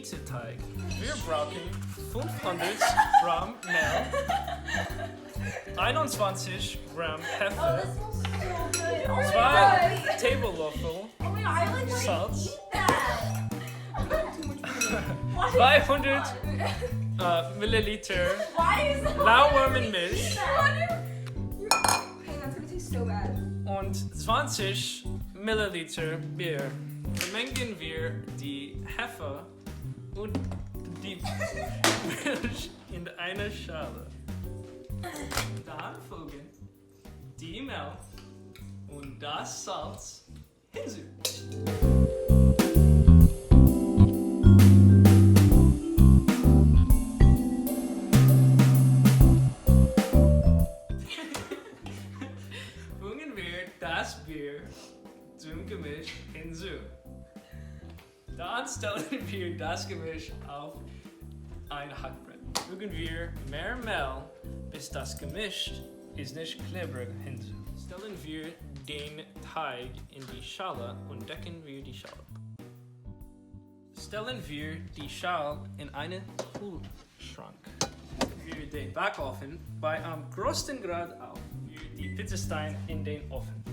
Mieteteig. Wir brauchen 500 Gramm Mehl, 21 Gramm Hefe, 2 Tablelöffel Salz, 200 Milliliter Lauwarmenmilch und 20 Milliliter Bier. Vermengen wir die Hefe und die Milch in eine Schale. Dann fügen die Mehl und das Salz hinzu. Fügen wir das Bier zum Gemisch hinzu. Dann stellen wir das Gemisch auf ein Hackbrett. Fügen wir mehr Mehl, bis das Gemisch ist nicht klebrig hinzu. Stellen wir den Teig in die Schale und decken wir die Schale. Stellen wir die Schale in einen Kühlschrank. Wir den Backofen bei einem größten Grad auf. Wir die Pizzasteine in den Ofen.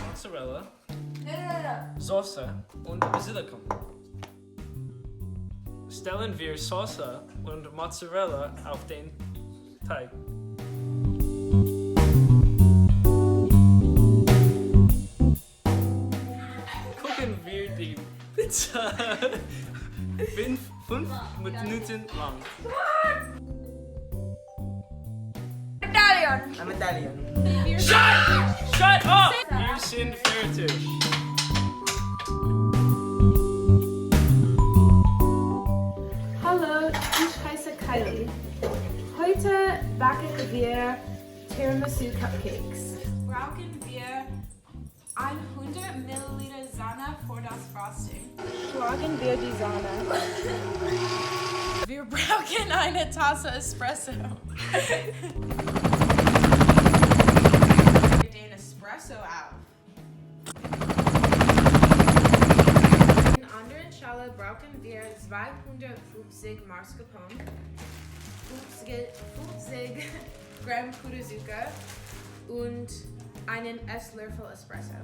Mozzarella, Soße und Basilikum. Stellen wir Soße und Mozzarella auf den Teig. Kochen wir die Pizza 5 Minuten lang. Ein Medaillon. Shut up! Wir sind fertig. Hallo, ich heiße Kylie. Heute backen wir Tiramisu Cupcakes. Brauchen wir 100 Milliliter Sahne für das Frosting. Schlagen wir die Sahne. Wir brauchen eine Tasse Espresso. Den Espresso auf. In anderen Schale brauchen wir 250 Mascarpone, 50 Gramm Puderzucker und einen Esslöffel Espresso.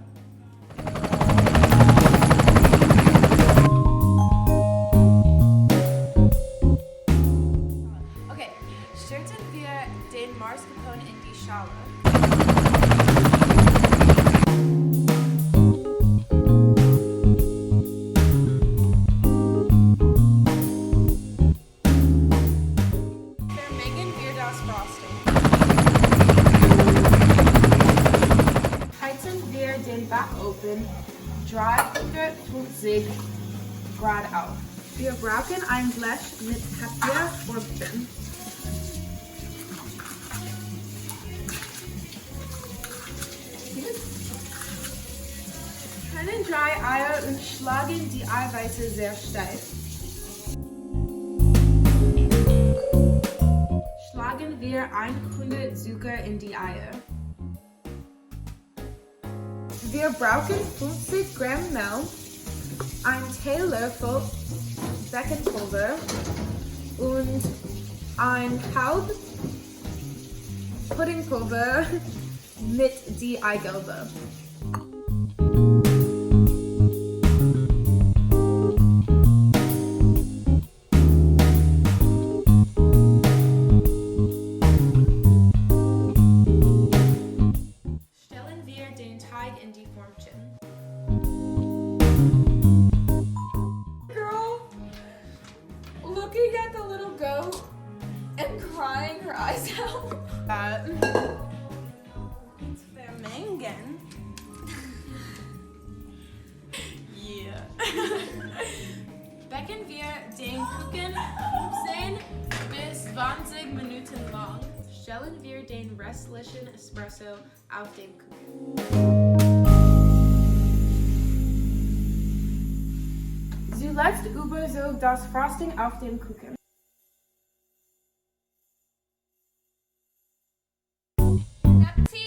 Okay, stürzen wir den Mascarpone in die Schale. Vermengen wir das Frosting. Heizen wir den Backofen 350 Grad auf. Wir brauchen ein Blech mit Papierformen. Trennen 3 Eier und schlagen die Eiweiße sehr steif. Schlagen wir 100 Zucker in die Eier. Wir brauchen 50 Gramm Mehl, ein Teelöffel Backingpulver und ein halb Puddingpulver mit die Eigelbe. Stellen wir den Teig in die Formchen. Girl, looking at the little goat and crying her eyes out. It's vermengen. Yeah. Backen wir den Kuchen 15 bis 20 Minuten lang. Stellen wir den restlichen Espresso auf den Kuchen. Zuletzt übersog das Frosting auf dem Kuchen. Appetit!